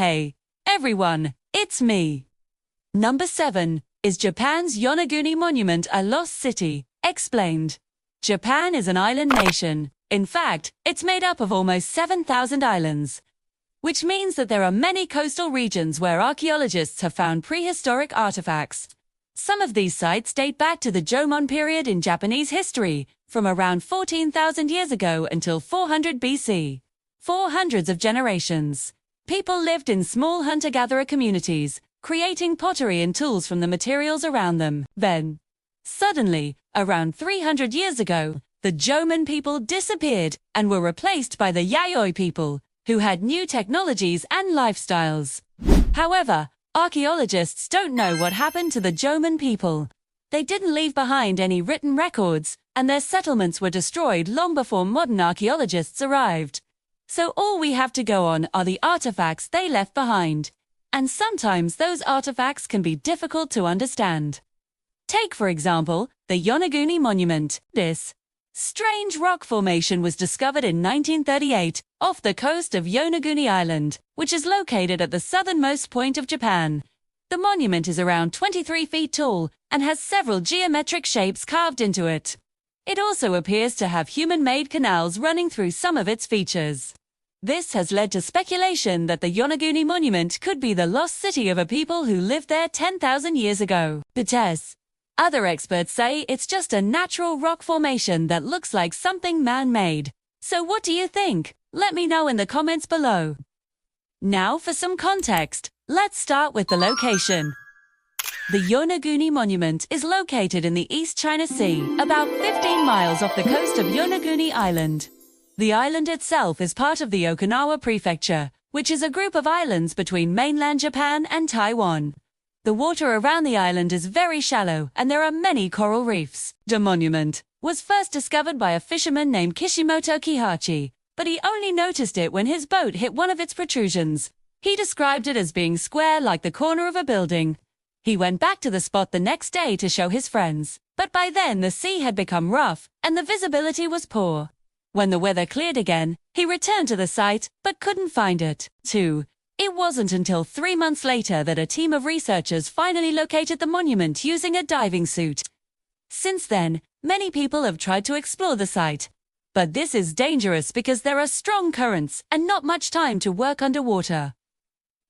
Hey, everyone, it's me. Number 7. Is Japan's Yonaguni Monument a lost city? Explained. Japan is an island nation. In fact, it's made up of almost 7,000 islands, which means that there are many coastal regions where archaeologists have found prehistoric artifacts. Some of these sites date back to the Jomon period in Japanese history, from around 14,000 years ago until 400 BC. For hundreds of generations, people lived in small hunter-gatherer communities, creating pottery and tools from the materials around them. Then, suddenly, around 300 years ago, the Jomon people disappeared and were replaced by the Yayoi people, who had new technologies and lifestyles. However, archaeologists don't know what happened to the Jomon people. They didn't leave behind any written records, and their settlements were destroyed long before modern archaeologists arrived. So all we have to go on are the artifacts they left behind. And sometimes those artifacts can be difficult to understand. Take, for example, the Yonaguni Monument. This strange rock formation was discovered in 1938 off the coast of Yonaguni Island, which is located at the southernmost point of Japan. The monument is around 23 feet tall and has several geometric shapes carved into it. It also appears to have human-made canals running through some of its features. This has led to speculation that the Yonaguni Monument could be the lost city of a people who lived there 10,000 years ago. But other experts say it's just a natural rock formation that looks like something man-made. So what do you think? Let me know in the comments below. Now for some context, let's start with the location. The Yonaguni Monument is located in the East China Sea, about 15 miles off the coast of Yonaguni Island. The island itself is part of the Okinawa Prefecture, which is a group of islands between mainland Japan and Taiwan. The water around the island is very shallow and there are many coral reefs. The monument was first discovered by a fisherman named Kishimoto Kihachi, but he only noticed it when his boat hit one of its protrusions. He described it as being square like the corner of a building. He went back to the spot the next day to show his friends, but by then the sea had become rough and the visibility was poor. When the weather cleared again, he returned to the site, but couldn't find it. 2. It wasn't until 3 months later that a team of researchers finally located the monument using a diving suit. Since then, many people have tried to explore the site. But this is dangerous because there are strong currents and not much time to work underwater.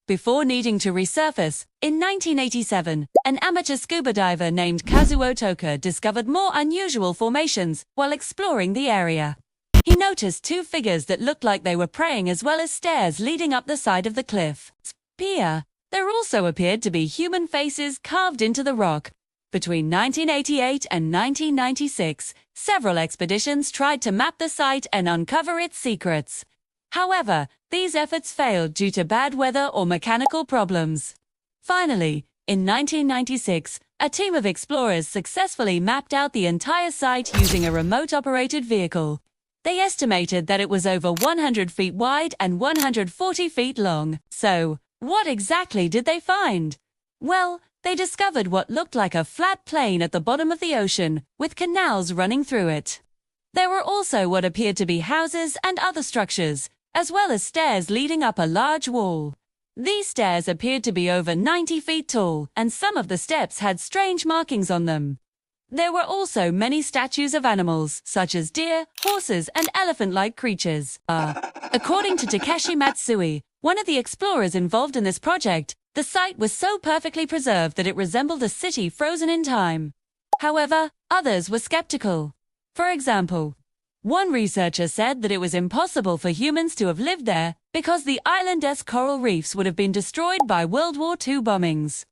Before needing to resurface, in 1987, an amateur scuba diver named Kazuo Toka discovered more unusual formations while exploring the area. He noticed 2 figures that looked like they were praying as well as stairs leading up the side of the cliff. Here, there also appeared to be human faces carved into the rock. Between 1988 and 1996, several expeditions tried to map the site and uncover its secrets. However, these efforts failed due to bad weather or mechanical problems. Finally, in 1996, a team of explorers successfully mapped out the entire site using a remote-operated vehicle. They estimated that it was over 100 feet wide and 140 feet long. So, what exactly did they find? Well, they discovered what looked like a flat plain at the bottom of the ocean, with canals running through it. There were also what appeared to be houses and other structures, as well as stairs leading up a large wall. These stairs appeared to be over 90 feet tall, and some of the steps had strange markings on them. There were also many statues of animals, such as deer, horses, and elephant-like creatures. According to Takeshi Matsui, one of the explorers involved in this project, the site was so perfectly preserved that it resembled a city frozen in time. However, others were skeptical. For example, one researcher said that it was impossible for humans to have lived there because the island-esque coral reefs would have been destroyed by World War II bombings.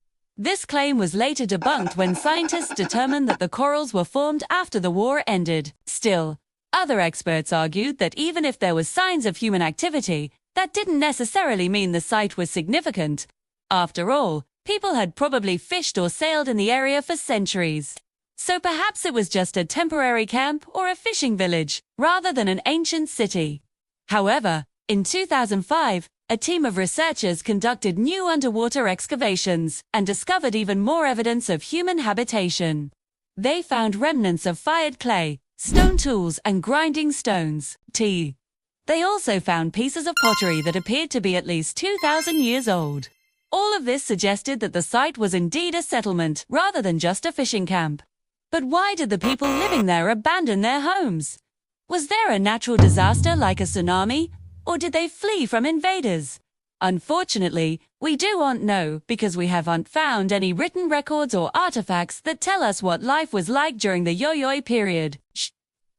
This claim was later debunked when scientists determined that the corals were formed after the war ended. Still, other experts argued that even if there were signs of human activity, that didn't necessarily mean the site was significant. After all, people had probably fished or sailed in the area for centuries. So perhaps it was just a temporary camp or a fishing village, rather than an ancient city. However, in 2005, a team of researchers conducted new underwater excavations and discovered even more evidence of human habitation. They found remnants of fired clay, stone tools, and grinding stones. They also found pieces of pottery that appeared to be at least 2,000 years old. All of this suggested that the site was indeed a settlement rather than just a fishing camp. But why did the people living there abandon their homes? Was there a natural disaster like a tsunami, or did they flee from invaders? Unfortunately, we don't know because we haven't found any written records or artifacts that tell us what life was like during the Yayoi period.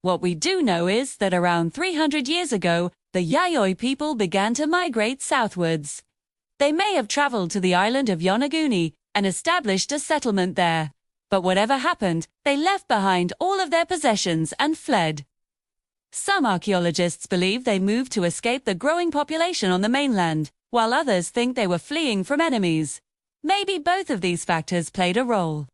What we do know is that around 300 years ago, the Yayoi people began to migrate southwards. They may have traveled to the island of Yonaguni and established a settlement there. But whatever happened, they left behind all of their possessions and fled. Some archaeologists believe they moved to escape the growing population on the mainland, while others think they were fleeing from enemies. Maybe both of these factors played a role.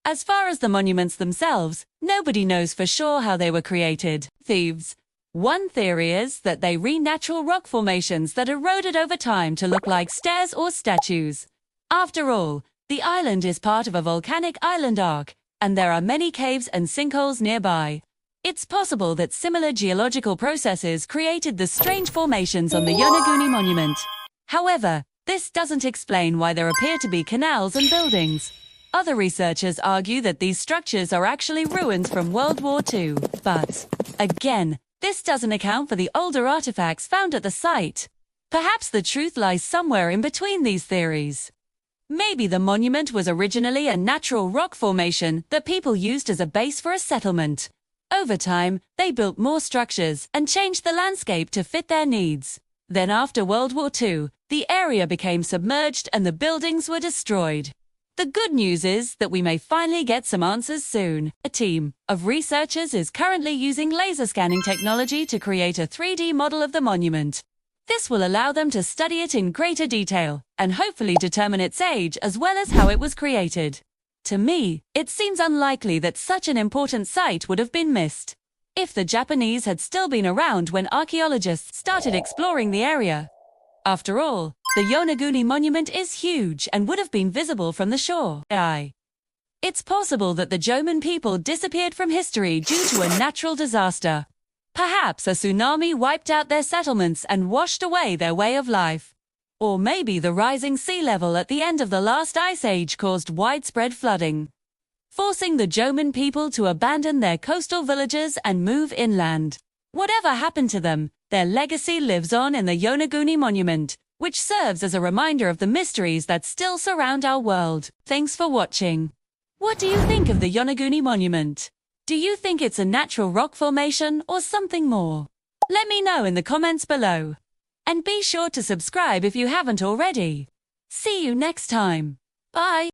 As far as the monuments themselves, nobody knows for sure how they were created. Thieves. One theory is that they re-natural rock formations that eroded over time to look like stairs or statues. After all, the island is part of a volcanic island arc, and there are many caves and sinkholes nearby. It's possible that similar geological processes created the strange formations on the Yonaguni Monument. However, this doesn't explain why there appear to be canals and buildings. Other researchers argue that these structures are actually ruins from World War II, but, again, this doesn't account for the older artifacts found at the site. Perhaps the truth lies somewhere in between these theories. Maybe the monument was originally a natural rock formation that people used as a base for a settlement. Over time, they built more structures and changed the landscape to fit their needs. Then after World War II, the area became submerged and the buildings were destroyed. The good news is that we may finally get some answers soon. A team of researchers is currently using laser scanning technology to create a 3D model of the monument. This will allow them to study it in greater detail and hopefully determine its age as well as how it was created. To me, it seems unlikely that such an important site would have been missed. If the Japanese had still been around when archaeologists started exploring the area. After all, the Yonaguni Monument is huge and would have been visible from the shore. It's possible that the Jomon people disappeared from history due to a natural disaster. Perhaps a tsunami wiped out their settlements and washed away their way of life. Or maybe the rising sea level at the end of the last ice age caused widespread flooding, forcing the Jomon people to abandon their coastal villages and move inland. Whatever happened to them, their legacy lives on in the Yonaguni Monument, which serves as a reminder of the mysteries that still surround our world. Thanks for watching. What do you think of the Yonaguni Monument? Do you think it's a natural rock formation or something more? Let me know in the comments below. And be sure to subscribe if you haven't already. See you next time. Bye.